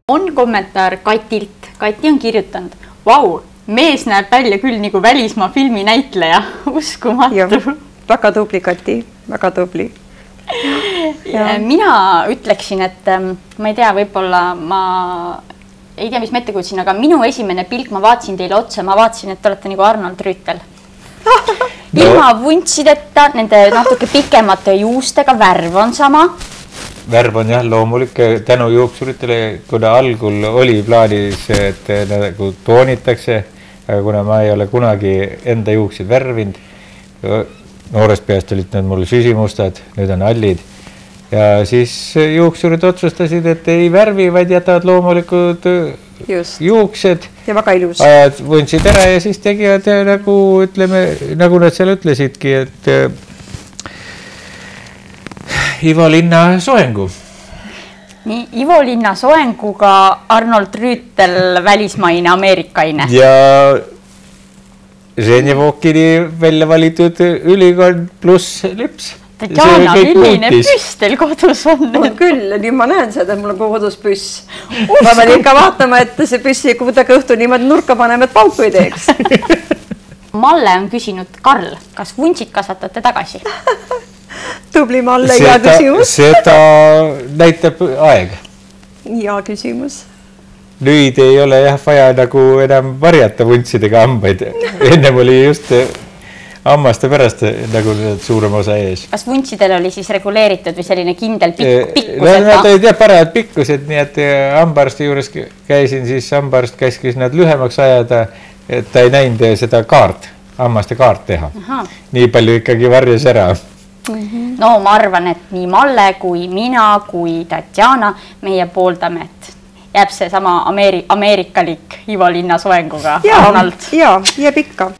On kommentaar Katilt. Kati on kirjutanud, vau, mees näeb välja küll nagu välismaa filmi näitleja. Uskumatu. Väga tubli, Kati. Väga tubli. Mina ütleksin, et ma ei tea, võib-olla ma ei tea, mis ma ette kutsin, aga minu esimene pilk, ma vaatasin teile otsa, ma vaatasin, et te olete nagu Arnold Rüütel. Ilma vuntsideta, nende natuke pikemate juustega, värv on sama. Värv on jah loomulik tänu juuksuritele, kuna algul oli plaanis, et nagu toonitakse, kuna ma ei ole kunagi enda juuksid värvinud. Noorest peast olid need mul süsimustad, nüüd on hallid. Ja siis juuksurid otsustasid, et ei värvi, vaid jätavad loomulikud juuksed. Ja väga ilus. Ajad vuntsid ära ja siis tegivad nagu, ütleme, nagu nad seal ütlesidki, et Ivo Linna soengu. Nii, Ivo Linna soenguga Arnold Rüütel välismaine Ameerikaine. Ja Ženevokini välja valitud ülikond pluss lips. Tatjana, milline püss teil kodus on? On küll, nüüd ma näen seda, et mul on kodus püss. Ma pean ikka vaatama, et see püssi kuidagi õhtu niimoodi nurka paneme, et pauku ei teeks. Malle on küsinud, Karl, kas vuntsid kasvatate tagasi? Tubli Malle, hea küsimus. Seda näitab aeg. Hea küsimus. Nüüd ei ole jah vaja nagu enam varjata vuntsidega hambaid. Ennem oli just hammaste pärast nagu suurem osa ees. Kas vuntsidel oli siis reguleeritud või selline kindel pikkused? Nad olid jah parajad pikkused, nii et hambaarsti juures käisin, siis hambaarst käskis nad lühemaks ajada, et ta ei näinud seda kaart, hammaste kaart teha. Nii palju ikkagi varjas ära. No ma arvan, et nii Malle kui mina kui Tatjana meie pooldame, et jääb see sama ameerikalik Ivo Linna soenguga. Jaa, jääb ikka.